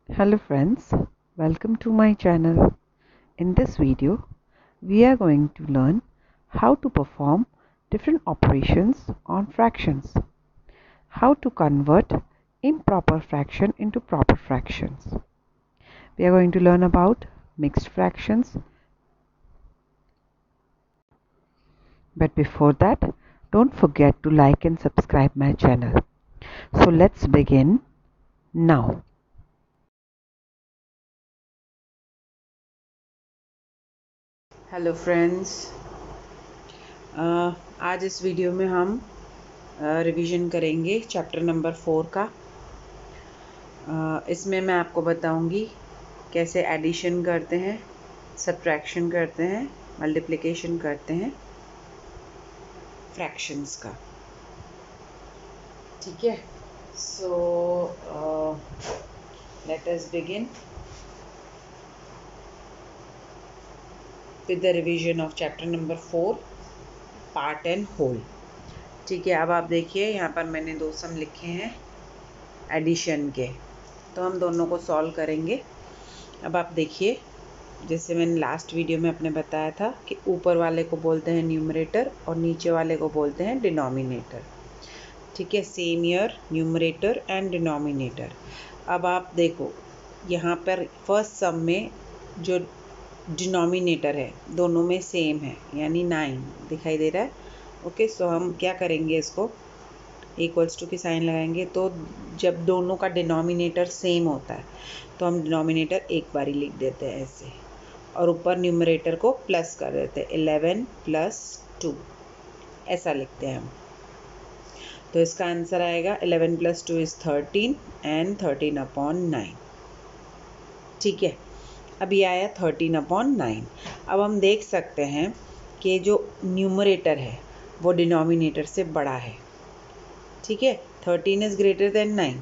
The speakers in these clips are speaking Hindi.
Hello friends, welcome to my channel. In this video, we are going to learn how to perform different operations on fractions, how to convert improper fraction into proper fractions. We are going to learn about mixed fractions, but before that, don't forget to like and subscribe my channel. So let's begin now. Hello friends, आज इस वीडियो में हम रिवीजन करेंगे चैप्टर नंबर 4 का। इसमें मैं आपको बताऊंगी कैसे एडिशन करते हैं, सब्ट्रैक्शन करते हैं, मल्टीप्लिकेशन करते हैं फ्रैक्शंस का। ठीक है, so let us begin with the revision of chapter number 4 part and whole. ठीक है, अब आप देखिए यहाँ पर मैंने 2 सम लिखे हैं एडिशन के, तो हम दोनों को सॉल्व करेंगे। अब आप देखिए, जैसे मैंने लास्ट वीडियो में अपने बताया था कि ऊपर वाले को बोलते हैं न्यूमरेटर और नीचे वाले को बोलते हैं डिनोमिनेटर। ठीक है, same year numerator and denominator. अब आप देखो यहाँ पर फर्स्ट सम में जो डिनोमिनेटर है दोनों में सेम है, यानी 9 दिखाई दे रहा है। ओके, सो हम क्या करेंगे, इसको इक्वल्स टू की साइन लगाएंगे। तो जब दोनों का डिनोमिनेटर सेम होता है तो हम डिनोमिनेटर एक बार ही लिख देते हैं ऐसे, और ऊपर न्यूमरेटर को प्लस कर देते हैं, 11 + 2 ऐसा लिखते हैं हम। तो इसका आंसर आएगा 11 + 2 = 13 एंड 13/9। ठीक है, अब ये आया 13/9। अब हम देख सकते हैं कि जो न्यूमरेटर है वो डिनोमिनेटर से बड़ा है। ठीक है, 13 इज़ ग्रेटर देन 9,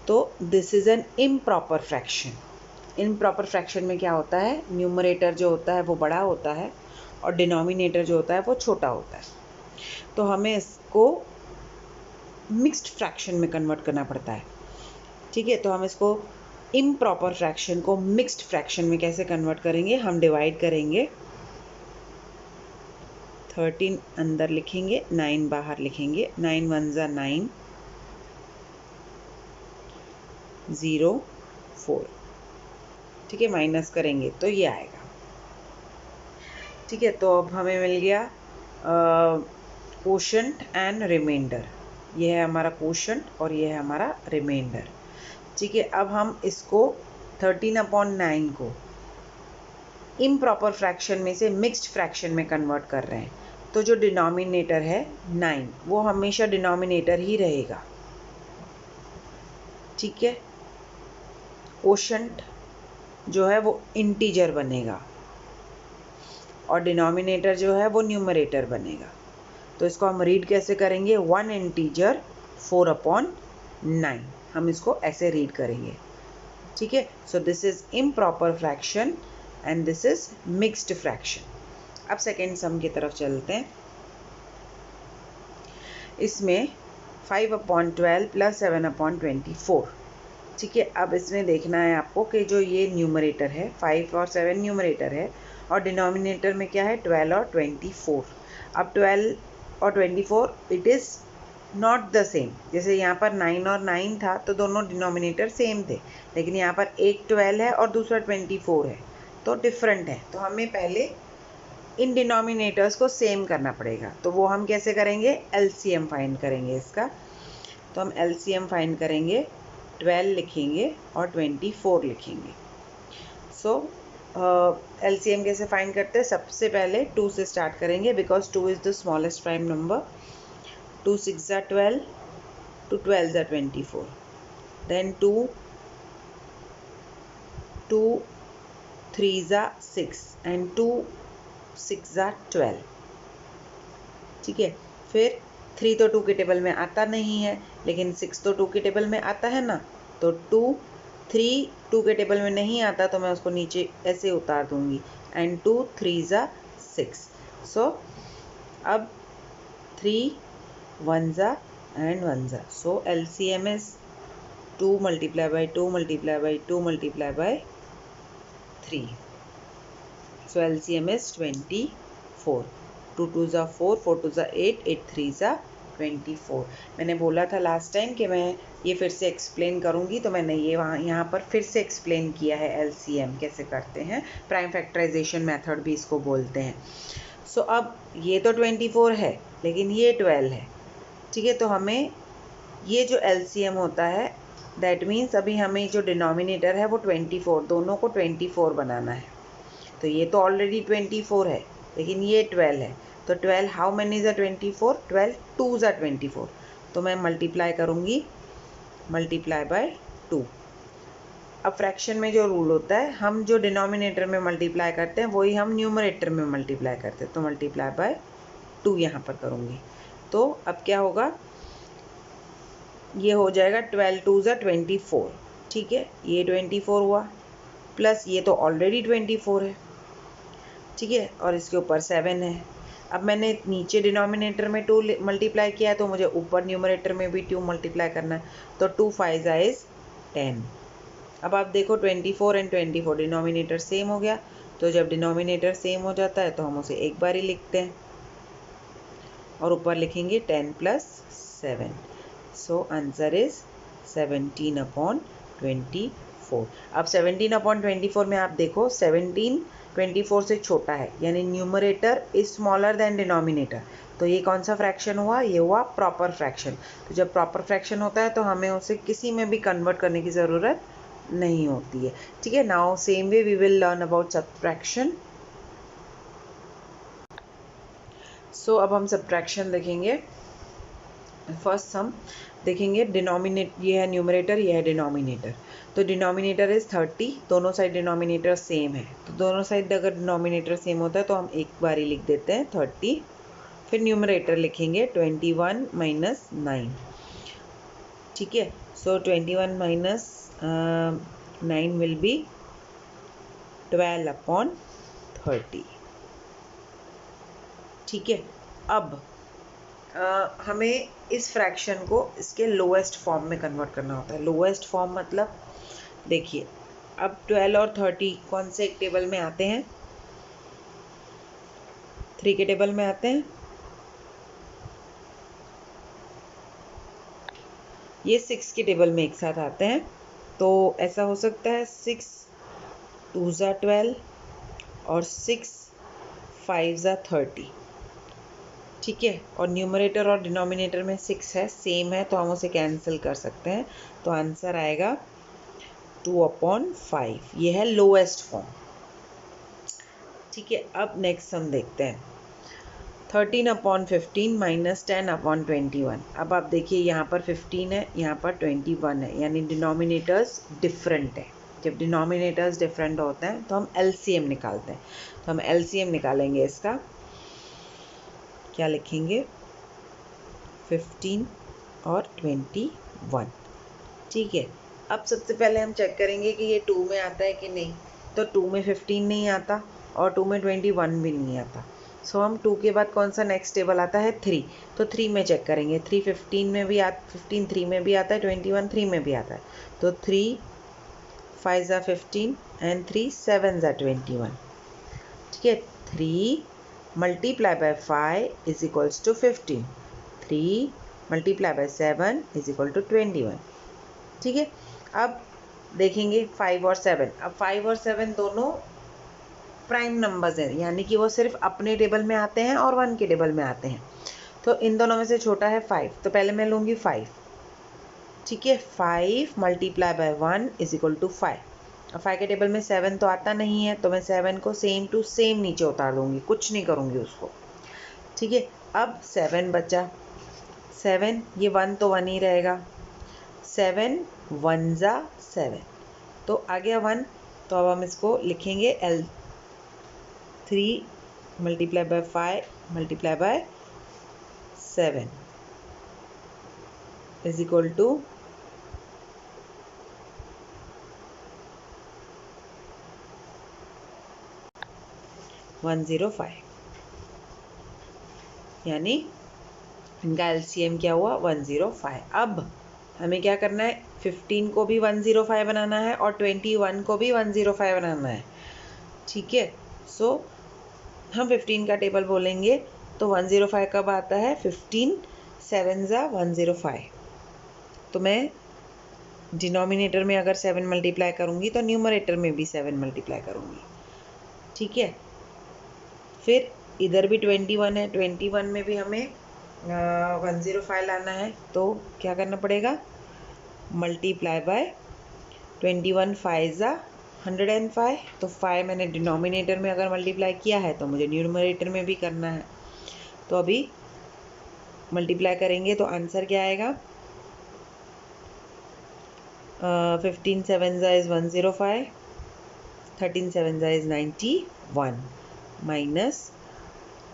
तो this is an improper fraction. Improper fraction में क्या होता है, न्यूमरेटर जो होता है वो बड़ा होता है और डिनोमिनेटर जो होता है वो छोटा होता है। तो हमें इसको मिक्स्ड फ्रैक्शन में कन्वर्ट करना पड़ता है। ठीक है, तो हम इसको इम्प्रॉपर फ्रैक्शन को मिक्स्ड फ्रैक्शन में कैसे कन्वर्ट करेंगे, हम डिवाइड करेंगे। 13 अंदर लिखेंगे, 9 बाहर लिखेंगे। 9 × 1 = 9, 0 4। ठीक है, माइनस करेंगे तो ये आएगा। ठीक है, तो अब हमें मिल गया कोशंट एंड रिमाइंडर। ये है हमारा कोशंट और ये है हमारा रिमाइंडर। ठीक है, अब हम इसको 13/9 को इम्प्रॉपर फ्रैक्शन में से मिक्स्ड फ्रैक्शन में कन्वर्ट कर रहे हैं। तो जो डिनोमिनेटर है 9 वो हमेशा डिनोमिनेटर ही रहेगा। ठीक है, कोशंट जो है वो इंटीजर बनेगा और डिनोमिनेटर जो है वो न्यूमरेटर बनेगा। तो इसको हम रीड कैसे करेंगे, 1 इंटीजर 4/9, हम इसको ऐसे रीड करेंगे। ठीक है, so this is improper fraction and this is mixed fraction. अब सेकेंड सम की तरफ चलते हैं। इसमें 5/12 + 7/24। ठीक है, अब इसमें देखना है आपको कि जो ये न्यूमरेटर है 5 और 7 न्यूमरेटर है और डिनोमिनेटर में क्या है 12 और 24। अब 12 और 24 it is not the same. जैसे यहाँ पर 9 और 9 था तो दोनों डिनोमिनेटर सेम थे, लेकिन यहाँ पर एक 12 है और दूसरा 24 है, तो डिफरेंट है। तो हमें पहले इन डिनोमिनेटर्स को सेम करना पड़ेगा। तो वो हम कैसे करेंगे, एलसीएम फाइंड करेंगे इसका। तो हम एलसीएम फाइंड करेंगे, 12 लिखेंगे और 24 लिखेंगे। सो एलसीएम कैसे फाइंड करते हैं, सबसे पहले 2 से स्टार्ट करेंगे because 2 is the smallest prime number. 2 × 6 = 12, 2 × 12 = 24, then 2 2 × 3 = 6 and 2 × 6 = 12। ठीक है, फिर 3 तो 2 के टेबल में आता नहीं है, लेकिन 6 तो 2 के टेबल में आता है ना। तो 3 2 के टेबल में नहीं आता तो मैं उसको नीचे ऐसे उतार दूंगी, एंड 2 × 3 = 6। सो अब 3 1 ज़ा एंड 1 ज़ा, सो LCM is 2 multiplied by 2 multiplied by 2 multiplied by 3. So LCM is 24. 2 2s are 4, 4 2s are 8, 8 3s are 24. मैंने बोला था लास्ट टाइम कि मैं ये फिर से एक्सप्लेन करूँगी, तो मैंने ये यहाँ पर फिर से एक्सप्लेन किया है LCM कैसे करते हैं। प्राइम फैक्टराइजेशन मेथड भी इसको बोलते हैं। सो अब ये तो 24 है लेकिन ये 12 है, ठीक है। तो हमें ये जो LCM होता है दैट मीन्स अभी हमें जो डिनोमिनेटर है वो 24, दोनों को 24 बनाना है। तो ये तो ऑलरेडी 24 है लेकिन ये 12 है। तो 12 हाउ मैनी ज़ा 24, 12 2 ज़ा 24। तो मैं मल्टीप्लाई करूँगी, मल्टीप्लाई बाय 2। अब फ्रैक्शन में जो रूल होता है, हम जो डिनोमिनेटर में मल्टीप्लाई करते हैं वही हम न्यूमरेटर में मल्टीप्लाई करते हैं। तो मल्टीप्लाई बाय 2 यहाँ पर करूँगी। तो अब क्या होगा, ये हो जाएगा 12 2 ज़ा 24, ठीक है। ये 24 हुआ प्लस ये तो ऑलरेडी 24 है, ठीक है। और इसके ऊपर 7 है। अब मैंने नीचे डिनोमिनेटर में 2 मल्टीप्लाई किया है तो मुझे ऊपर न्यूमरेटर में भी 2 मल्टीप्लाई करना है। तो 2 5 इज़ 10। अब आप देखो 24 एंड 24 डिनोमिनेटर सेम हो गया। तो जब डिनोमिनेटर सेम हो जाता है तो हम उसे एक बार ही लिखते हैं और ऊपर लिखेंगे 10 + 7। So answer is 17/24। अब 17/24 में आप देखो 17 24 से छोटा है, यानी numerator is smaller than denominator. तो ये कौन सा फ्रैक्शन हुआ, ये हुआ प्रॉपर फ्रैक्शन। तो जब प्रॉपर फ्रैक्शन होता है तो हमें उसे किसी में भी कन्वर्ट करने की ज़रूरत नहीं होती है, ठीक है। Now same way we will learn about subtraction. So अब हम सब्ट्रैक्शन देखेंगे। फर्स्ट हम देखेंगे डिनोमिनेट, ये है न्यूमरेटर, ये है डिनोमिनेटर। तो डिनोमिनेटर इज़ 30, दोनों साइड डिनोमिनेटर सेम है। तो दोनों साइड अगर डिनोमिनेटर सेम होता है तो हम एक बार ही लिख देते हैं 30। फिर न्यूमरेटर लिखेंगे 21 - 9, ठीक है। सो 21 - 9 विल बी 12/30, ठीक है। अब हमें इस फ्रैक्शन को इसके लोएस्ट फॉर्म में कन्वर्ट करना होता है। लोएस्ट फॉर्म मतलब देखिए, अब 12 और 30 कौन से एक टेबल में आते हैं, 3 के टेबल में आते हैं। ये 6 के टेबल में एक साथ आते हैं। तो ऐसा हो सकता है 6 2 ज़ा 12 और 6 5 ज़ा 30, ठीक है। और न्यूमरेटर और डिनोमिनेटर में 6 है, सेम है, तो हम उसे कैंसिल कर सकते हैं। तो आंसर आएगा 2/5। ये है लोएस्ट फॉर्म, ठीक है। अब नेक्स्ट हम देखते हैं 13/15 - 10/21। अब आप देखिए यहाँ पर 15 है, यहाँ पर 21 है, यानी डिनोमिनेटर्स डिफरेंट है। जब डिनोमिनेटर्स डिफरेंट होते हैं तो हम LCM निकालते हैं। तो हम LCM निकालेंगे, इसका क्या लिखेंगे, 15 और 21, ठीक है। अब सबसे पहले हम चेक करेंगे कि ये 2 में आता है कि नहीं। तो 2 में 15 नहीं आता और 2 में 21 भी नहीं आता। सो हम 2 के बाद कौन सा नेक्स्ट टेबल आता है, 3। तो 3 में चेक करेंगे, 3 15 में भी 15 3 में भी आता है, 21 3 में भी आता है। तो 3 5 ज़ा 15 एंड 3 7 ज़ा 21, ठीक है। 3 multiply by 5 is equals to 15, 3 multiply by 7 is equal to 21, ठीक है। अब देखेंगे 5 और 7। अब 5 और 7 दोनों प्राइम नंबर्स हैं, यानी कि वो सिर्फ अपने टेबल में आते हैं और 1 के टेबल में आते हैं। तो इन दोनों में से छोटा है 5, तो पहले मैं लूँगी 5, ठीक है। 5 multiply by 1 is equal to 5। अब 5 के टेबल में 7 तो आता नहीं है, तो मैं 7 को सेम टू सेम नीचे उतार दूँगी, कुछ नहीं करूँगी उसको, ठीक है। अब 7 बचा, 7 ये 1 तो 1 ही रहेगा, 7 1 ज़ा 7, तो आ गया 1। तो अब हम इसको लिखेंगे 3 multiply by 5 multiply by 7 is equal to 105, यानी इनका LCM क्या हुआ, 105। अब हमें क्या करना है, 15 को भी 105 बनाना है और 21 को भी 105 बनाना है। ठीक है, सो हम 15 का टेबल बोलेंगे तो 105 कब आता है? 15 7 ज़ा 105। तो मैं डिनोमिनेटर में अगर 7 मल्टीप्लाई करूँगी तो न्यूमरेटर में भी 7 मल्टीप्लाई करूँगी। ठीक है, फिर इधर भी 21 है, 21 में भी हमें 105 लाना है। तो क्या करना पड़ेगा? मल्टीप्लाई बाय 21 5 ज़ा 105। तो 5 मैंने डिनोमिनेटर में अगर मल्टीप्लाई किया है तो मुझे न्यूमरेटर में भी करना है। तो अभी मल्टीप्लाई करेंगे तो आंसर क्या आएगा? 15 7 ज़ा इज़ 105, 13 7 ज़ा इज़ 91, माइनस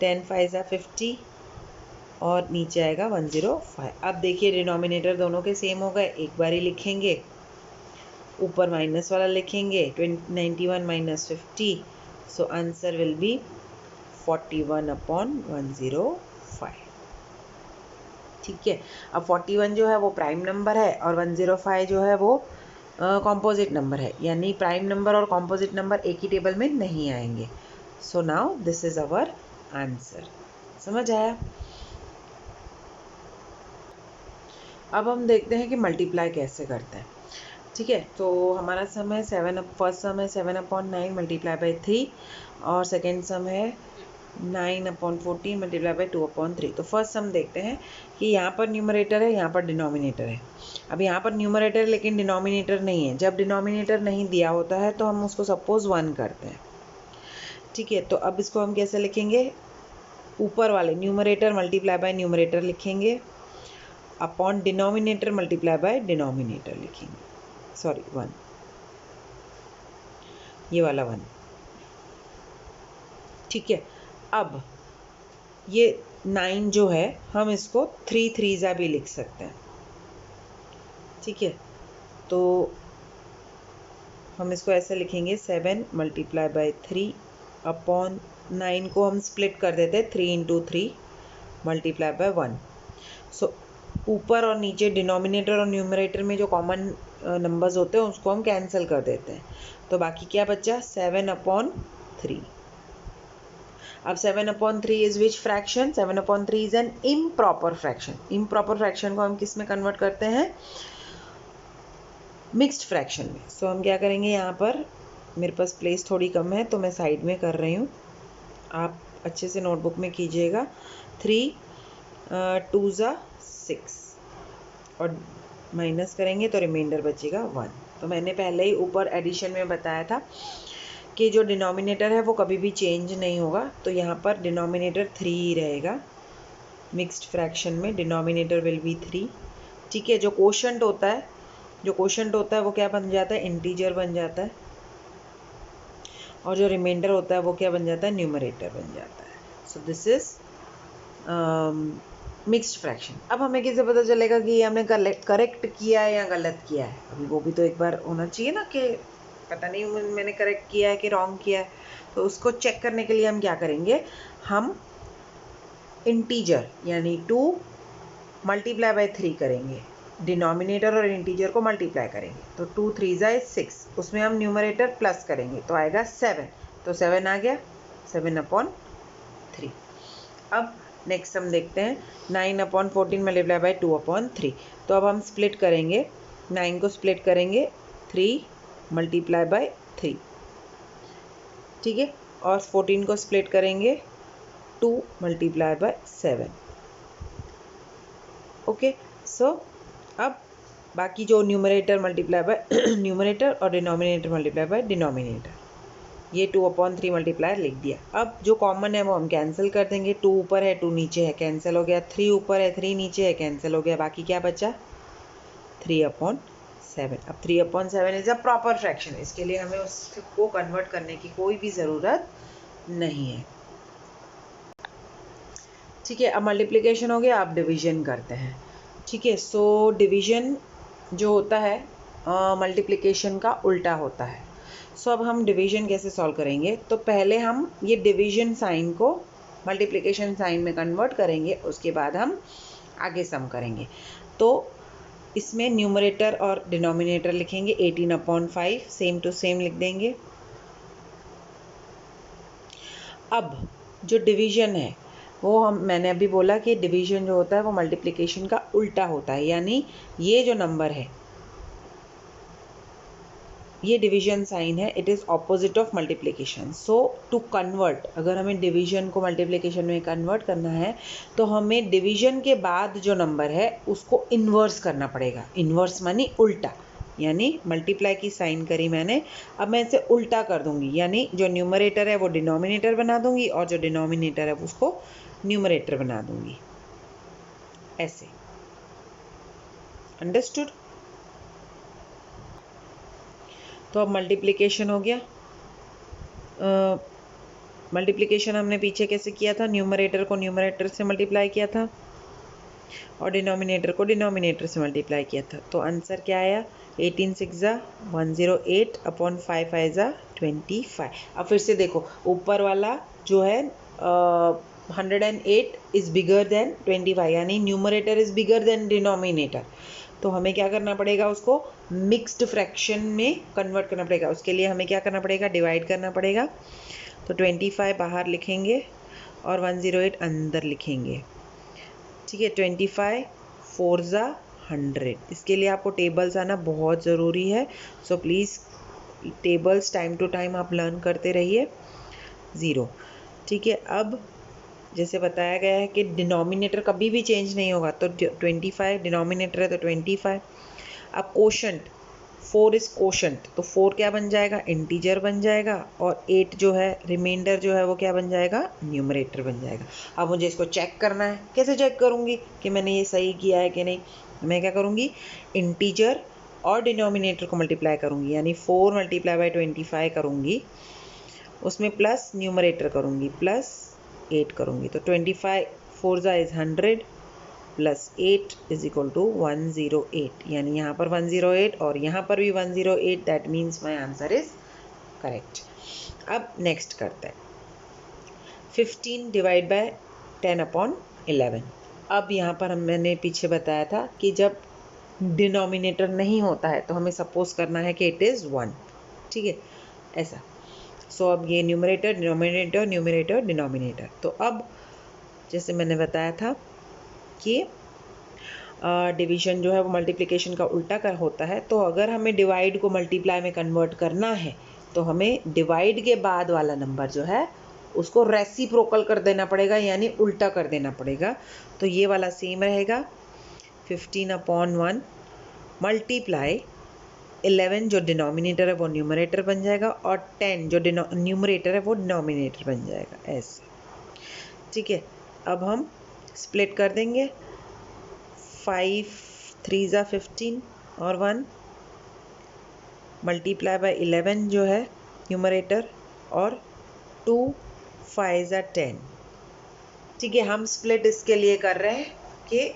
10 5 ज़ा 50 और नीचे आएगा 105। अब देखिए डिनोमिनेटर दोनों के सेम हो गए, एक बार ही लिखेंगे, ऊपर माइनस वाला लिखेंगे 91 minus 50, so answer will be 41/105। ठीक है, अब 41 जो है वो प्राइम नंबर है और 105 जो है वो कॉम्पोजिट नंबर है, यानी प्राइम नंबर और कॉम्पोजिट नंबर एक ही टेबल में नहीं आएंगे। So now this is our answer. समझ आया? अब हम देखते हैं कि मल्टीप्लाई कैसे करते हैं। ठीक है, तो हमारा सम है फर्स्ट सम है 7/9 मल्टीप्लाई बाई 3 और सेकेंड सम है 9/14 मल्टीप्लाई बाई 2/3। तो फर्स्ट सम देखते हैं कि यहाँ पर न्यूमरेटर है, यहाँ पर डिनोमिनेटर है। अब यहाँ पर न्यूमरेटर है लेकिन डिनोमिनेटर नहीं है। जब डिनोमिनेटर नहीं दिया होता है तो हम उसको सपोज 1 करते हैं। ठीक है, तो अब इसको हम कैसे लिखेंगे? ऊपर वाले न्यूमरेटर मल्टीप्लाई बाय न्यूमरेटर लिखेंगे, upon denominator multiply by denominator लिखेंगे, सॉरी 1, ये वाला 1। ठीक है, अब ये 9 जो है हम इसको 3 3 ज़ा भी लिख सकते हैं। ठीक है, तो हम इसको ऐसे लिखेंगे 7 मल्टीप्लाई बाय 3 अपॉन 9 को हम स्प्लिट कर देते हैं 3 इंटू 3 मल्टीप्लाई बाय 1। सो ऊपर और नीचे डिनोमिनेटर और न्यूमरेटर में जो कॉमन नंबर्स होते हैं उसको हम कैंसिल कर देते हैं। तो बाकी क्या बचा? 7/3। अब 7/3 is which fraction? 7/3 is an improper fraction. Improper fraction को हम किस में कन्वर्ट करते हैं? मिक्स्ड फ्रैक्शन में। सो हम क्या करेंगे, यहाँ पर मेरे पास प्लेस थोड़ी कम है तो मैं साइड में कर रही हूँ, आप अच्छे से नोटबुक में कीजिएगा। 3 2 ज़ा 6 और माइनस करेंगे तो रिमाइंडर बचेगा 1। तो मैंने पहले ही ऊपर एडिशन में बताया था कि जो डिनोमिनेटर है वो कभी भी चेंज नहीं होगा, तो यहाँ पर डिनोमिनेटर 3 ही रहेगा। मिक्स्ड फ्रैक्शन में डिनोमिनेटर विल बी 3। ठीक है, जो कोशेंट होता है वो क्या बन जाता है? इंटीजर बन जाता है, और जो रिमाइंडर होता है वो क्या बन जाता है? न्यूमरेटर बन जाता है। So this is mixed fraction. अब हमें कैसे पता चलेगा कि हमने करेक्ट किया है या गलत किया है? अभी वो भी तो एक बार होना चाहिए ना कि पता नहीं मैंने करेक्ट किया है कि रॉन्ग किया है। तो उसको चेक करने के लिए हम क्या करेंगे, हम इंटीजर यानी 2 मल्टीप्लाई बाय 3 करेंगे, डिनोमिनेटर और इंटीजर को मल्टीप्लाई करेंगे। तो 2 3 ज़ा 6, उसमें हम न्यूमरेटर प्लस करेंगे तो आएगा 7। तो 7 आ गया, 7/3। अब नेक्स्ट हम देखते हैं 9/14 मल्टीप्लाई बाय 2/3। तो अब हम स्प्लिट करेंगे, 9 को स्प्लिट करेंगे 3 मल्टीप्लाई बाय 3। ठीक है, और 14 को स्प्लिट करेंगे 2 मल्टीप्लाई बाय 7। ओके, सो अब बाकी जो न्यूमरेटर मल्टीप्लाई बाय न्यूमरेटर और डिनोमिनेटर मल्टीप्लाई बाय डिनोमिनेटर, ये 2/3 मल्टीप्लाई लिख दिया। अब जो कॉमन है वो हम कैंसिल कर देंगे। 2 ऊपर है 2 नीचे है, कैंसिल हो गया। 3 ऊपर है 3 नीचे है, कैंसिल हो गया। बाकी क्या बचा? 3/7। अब 3/7 इज अ प्रॉपर फ्रैक्शन, इसके लिए हमें उसको कन्वर्ट करने की कोई भी ज़रूरत नहीं है। ठीक है, अब मल्टीप्लिकेशन हो गया, अब डिवीजन करते हैं। ठीक है, सो डिवीजन जो होता है मल्टीप्लिकेशन का उल्टा होता है। सो अब हम डिवीजन कैसे सॉल्व करेंगे? तो पहले हम ये डिवीजन साइन को मल्टीप्लिकेशन साइन में कन्वर्ट करेंगे, उसके बाद हम आगे सम करेंगे। तो इसमें न्यूमरेटर और डिनोमिनेटर लिखेंगे 18/5 सेम टू सेम लिख देंगे। अब जो डिवीजन है वो मैंने अभी बोला कि डिवीजन जो होता है वो मल्टीप्लिकेशन का उल्टा होता है, यानी ये जो नंबर है ये डिवीजन साइन है, it is opposite of multiplication. So to convert, अगर हमें डिवीजन को मल्टीप्लिकेशन में कन्वर्ट करना है तो हमें डिवीजन के बाद जो नंबर है उसको इन्वर्स करना पड़ेगा। इन्वर्स मानी उल्टा, यानी मल्टीप्लाई की साइन करी मैंने, अब मैं इसे उल्टा कर दूंगी, यानी जो न्यूमरेटर है वो डिनोमिनेटर बना दूंगी और जो डिनोमिनेटर है उसको न्यूमरेटर बना दूंगी, ऐसे। अंडरस्टूड? तो अब मल्टीप्लिकेशन हो गया। मल्टीप्लिकेशन हमने पीछे कैसे किया था, न्यूमरेटर को न्यूमरेटर से मल्टीप्लाई किया था और डिनोमिनेटर को डिनोमिनेटर से मल्टीप्लाई किया था। तो आंसर क्या आया, 18 6 ज़ा 108 अपॉन 5 5 ज़ा 25। अब फिर से देखो, ऊपर वाला जो है 108 इज़ बिगर देन 25, यानी numerator is bigger than denominator. तो हमें क्या करना पड़ेगा, उसको मिक्स्ड फ्रैक्शन में कन्वर्ट करना पड़ेगा। उसके लिए हमें क्या करना पड़ेगा, डिवाइड करना पड़ेगा। तो 25 बाहर लिखेंगे और 108 अंदर लिखेंगे, ठीक है। 25 4 ज़ा 100। इसके लिए आपको टेबल्स आना बहुत ज़रूरी है, so please tables time to time आप लर्न करते रहिए। 0, ठीक है। अब जैसे बताया गया है कि डिनोमिनेटर कभी भी चेंज नहीं होगा, तो 25 डिनोमिनेटर है तो 25। अब कोशंट, 4 इज़ कोशंट, तो 4 क्या बन जाएगा, इंटीजर बन जाएगा, और 8 जो है रिमाइंडर जो है वो क्या बन जाएगा, न्यूमरेटर बन जाएगा। अब मुझे इसको चेक करना है, कैसे चेक करूँगी कि मैंने ये सही किया है कि नहीं। मैं क्या करूँगी, इंटीजर और डिनोमिनेटर को मल्टीप्लाई करूँगी, यानी 4 मल्टीप्लाई बाई 25 करूँगी, उसमें प्लस न्यूमरेटर करूँगी, प्लस 8 करूँगी। तो 25 4 ज़ा is 100 plus 8 is equal to 108, यानी यहाँ पर 108 और यहाँ पर भी 108, that means my answer is correct. अब नेक्स्ट करते हैं, 15 डिवाइड बाय 10/11। अब यहाँ पर मैंने पीछे बताया था कि जब डिनोमिनेटर नहीं होता है तो हमें सपोज करना है कि इट इज़ 1, ठीक है, ऐसा। सो अब ये न्यूमरेटर डिनोमिनेटर न्यूमरेटर डिनोमिनेटर। तो अब जैसे मैंने बताया था कि डिवीजन जो है वो मल्टीप्लिकेशन का उल्टा कर होता है, तो अगर हमें डिवाइड को मल्टीप्लाई में कन्वर्ट करना है तो हमें डिवाइड के बाद वाला नंबर जो है उसको रेसिप्रोकल कर देना पड़ेगा, यानी उल्टा कर देना पड़ेगा। तो ये वाला सेम रहेगा, 15/1 मल्टीप्लाई 11 जो डिनोमिनेटर है वो न्यूमरेटर बन जाएगा, और 10 जो न्यूमरेटर है वो डिनोमिनेटर बन जाएगा, ऐसे, ठीक है। अब हम स्प्लिट कर देंगे, 5 3 ज़ा 15 और 1 मल्टीप्लाई बाय 11 जो है न्यूमरेटर, और 2 5 ज़ा 10, ठीक है। हम स्प्लिट इसके लिए कर रहे हैं कि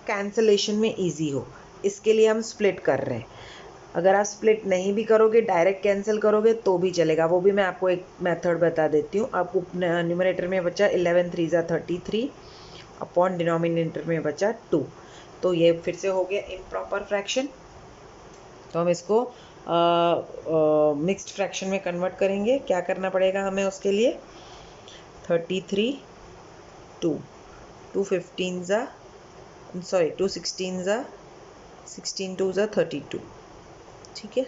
कैंसलेशन में इजी हो, इसके लिए हम स्प्लिट कर रहे हैं। अगर आप स्प्लिट नहीं भी करोगे, डायरेक्ट कैंसिल करोगे तो भी चलेगा, वो भी मैं आपको एक मेथड बता देती हूँ। आपको न्यूमरेटर में बचा 11 3 ज़ा 33 अपॉन डिनोमिनेटर में बचा 2, तो ये फिर से हो गया इम्प्रॉपर फ्रैक्शन। तो हम इसको मिक्स्ड फ्रैक्शन में कन्वर्ट करेंगे। क्या करना पड़ेगा हमें उसके लिए, 33 2 2 15 ज़ा सॉरी 2 16 ज़ा 16 2 ज़ा 32, ठीक है,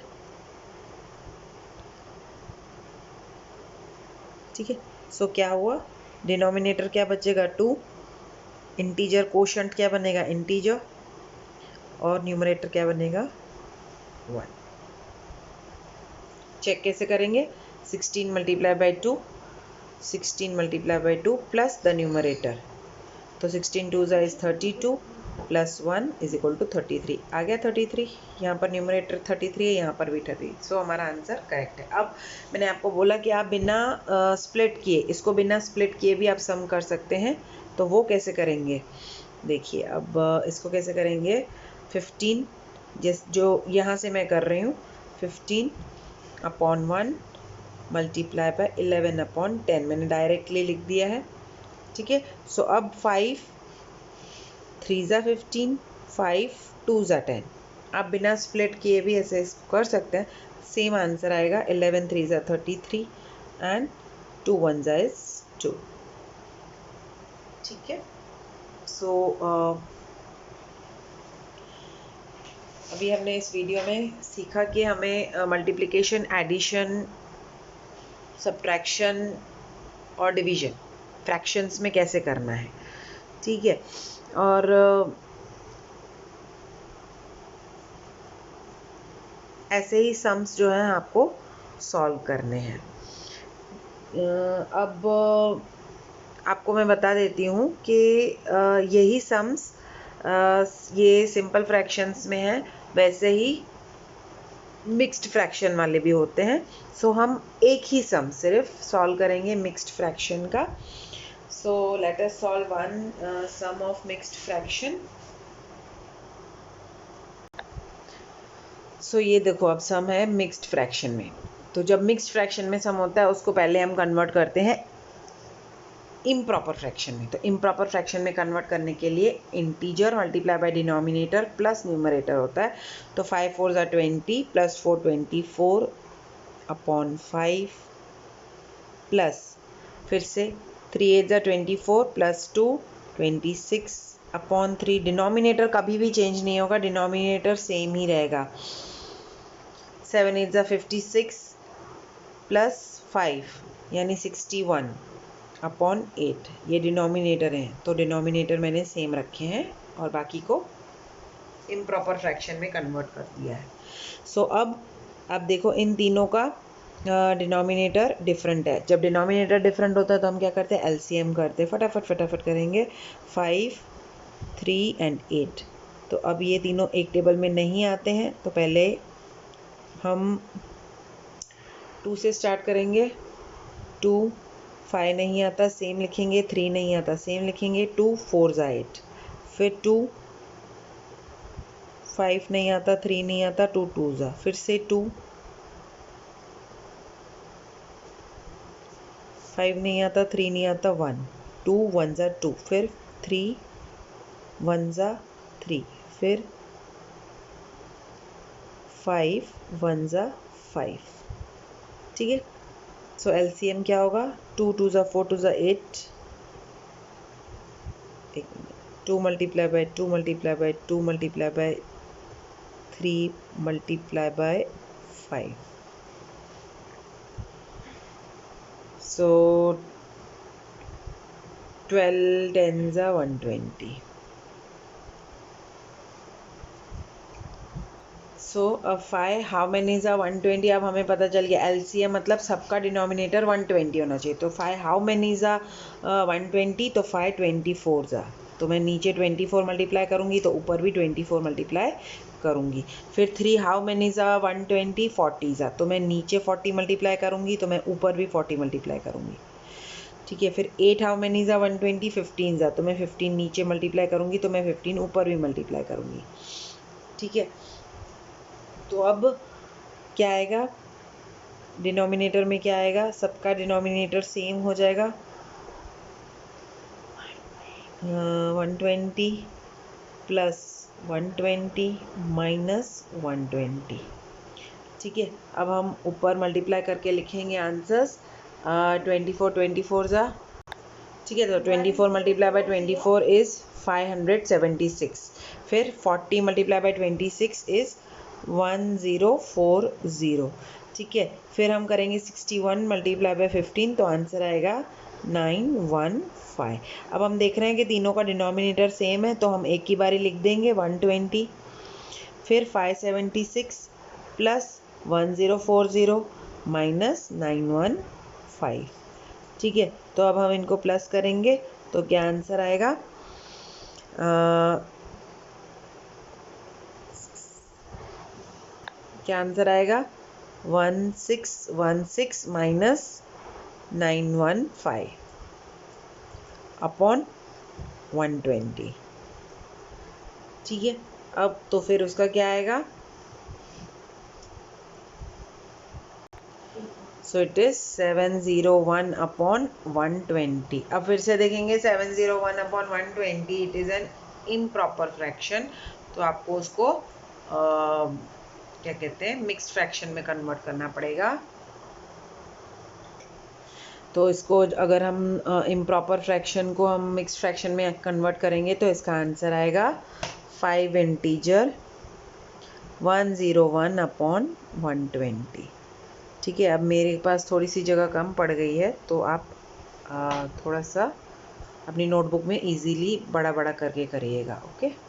ठीक है। सो क्या हुआ, डिनोमिनेटर क्या बचेगा 2, इंटीजर कोशंट क्या बनेगा इंटीजर, और न्यूमरेटर क्या बनेगा 1। चेक कैसे करेंगे, 16 multiply by 2 16 multiply by 2 plus the numerator, तो 16 2 ज़ा is 32 plus 1 is equal to 33, आ गया 33। यहाँ पर न्यूमरेटर 33 है, यहाँ पर भी 33, सो हमारा आंसर करेक्ट है। अब मैंने आपको बोला कि आप बिना स्प्लिट किए, इसको बिना स्प्लिट किए भी आप सम कर सकते हैं, तो वो कैसे करेंगे, देखिए। अब इसको कैसे करेंगे, 15 जो यहाँ से मैं कर रही हूँ, 15/1 मल्टीप्लाई बाय 11/10, मैंने डायरेक्टली लिख दिया है, ठीक है। सो अब 5 3 ज़ा 15 5 2 ज़ा 10, आप बिना स्प्लिट किए भी ऐसे इसको कर सकते हैं, सेम आंसर आएगा। 11 3 33 एंड 2 1 इज 2। ठीक है, सो अभी हमने इस वीडियो में सीखा कि हमें मल्टीप्लिकेशन, एडिशन, सब्ट्रैक्शन और डिवीजन फ्रैक्शंस में कैसे करना है। ठीक है, और ऐसे ही सम्स जो हैं आपको सॉल्व करने हैं। अब आपको मैं बता देती हूँ कि यही सम्स ये सिंपल फ्रैक्शंस में है, वैसे ही मिक्स्ड फ्रैक्शन वाले भी होते हैं। सो हम एक ही सम सिर्फ सॉल्व करेंगे मिक्स्ड फ्रैक्शन का। So let us solve one sum of mixed fraction. So ये देखो, अब सम है मिक्स्ड फ्रैक्शन में। तो जब मिक्स्ड फ्रैक्शन में सम होता है उसको पहले हम कन्वर्ट करते हैं इम्प्रॉपर फ्रैक्शन में। तो इम्प्रॉपर फ्रैक्शन में कन्वर्ट करने के लिए integer multiply by denominator plus numerator होता है। तो 5 4 ज़ा 20 प्लस 4 24 अपॉन 5 प्लस फिर से 3 8 ज़ा 24 प्लस 2 26 अपॉन 3। डिनोमिनेटर कभी भी चेंज नहीं होगा, डिनोमिनेटर सेम ही रहेगा। 7 8 ज़ा 56 प्लस 5 यानी 61 अपॉन 8। ये डिनोमिनेटर हैं, तो डिनोमिनेटर मैंने सेम रखे हैं और बाकी को इम्प्रॉपर फ्रैक्शन में कन्वर्ट कर दिया है। सो अब देखो, इन तीनों का डिनोमिनेटर डिफरेंट है। जब डिनोमिनेटर डिफरेंट होता है तो हम क्या करते हैं, एलसीएम करते हैं। फटाफट करेंगे। 5 3 एंड 8। तो अब ये तीनों एक टेबल में नहीं आते हैं, तो पहले हम 2 से स्टार्ट करेंगे। 2 5 नहीं आता, सेम लिखेंगे। 3 नहीं आता, सेम लिखेंगे। 2 4 ज़ा 8। फिर 2 5 नहीं आता, 3 नहीं आता, 2 2 ज़ा, फिर से 2 5 नहीं आता, 3 नहीं आता, 1 2 1 ज़ा 2, फिर 3 1 ज़ा 3, फिर 5 1 ज़ा 5। ठीक है, सो एलसीएम क्या होगा, 2 2 ज़ा 4 2 ज़ा 8, 2 multiply by 2 multiply by 2 multiply by 3 multiply by 5। सो 12 10 ज़ा 120। सो 5 हाउ मैनी ज़ा 120। अब हमें पता चल गया एलसीएम मतलब सबका डिनोमिनेटर 120 होना चाहिए। तो 5 हाउ मैनी ज़ा 120, तो 5 24 ज़ा, तो मैं नीचे 24 मल्टीप्लाई करूँगी तो ऊपर भी 24 मल्टीप्लाई करूँगी। फिर 3 हाउ मैनी ज़ा 120 40 ज़ा, तो मैं नीचे 40 मल्टीप्लाई करूँगी तो मैं ऊपर भी 40 मल्टीप्लाई करूँगी। ठीक है, फिर 8 हाउ मैनी ज़ा 120 15 ज़ा, तो मैं 15 नीचे मल्टीप्लाई करूँगी तो मैं 15 ऊपर भी मल्टीप्लाई करूँगी। ठीक है, तो अब क्या आएगा, डिनोमिनेटर में क्या आएगा, सबका डिनोमिनेटर सेम हो जाएगा। 120 प्लस 120 माइनस 120। ठीक है, अब हम ऊपर मल्टीप्लाई करके लिखेंगे आंसर्स। 24 24 ज़ा। ठीक है, तो 24 मल्टीप्लाई बाय 24 इज़ 576। फिर 40 मल्टीप्लाई बाय 26 इज़ 1040। ठीक है, फिर हम करेंगे 61 मल्टीप्लाई बाय 15, तो आंसर आएगा 915। अब हम देख रहे हैं कि तीनों का डिनोमिनेटर सेम है, तो हम एक ही बारी लिख देंगे 120, फिर 576 प्लस 1040 माइनस 915। ठीक है, तो अब हम इनको प्लस करेंगे तो क्या आंसर आएगा, क्या आंसर आएगा 1616 माइनस 915 अपॉन 120। ठीक है, अब तो फिर उसका क्या आएगा, सो इट इज 701 अपॉन 120। अब फिर से देखेंगे 701 upon 120, it is an improper fraction, तो आपको उसको क्या कहते हैं, मिक्स्ड फ्रैक्शन में कन्वर्ट करना पड़ेगा। तो इसको अगर हम इम्प्रॉपर फ्रैक्शन को हम मिक्स्ड फ्रैक्शन में कन्वर्ट करेंगे तो इसका आंसर आएगा 5 इंटीजर 101/120। ठीक है, अब मेरे पास थोड़ी सी जगह कम पड़ गई है, तो आप थोड़ा सा अपनी नोटबुक में इजीली बड़ा बड़ा करके करिएगा। ओके।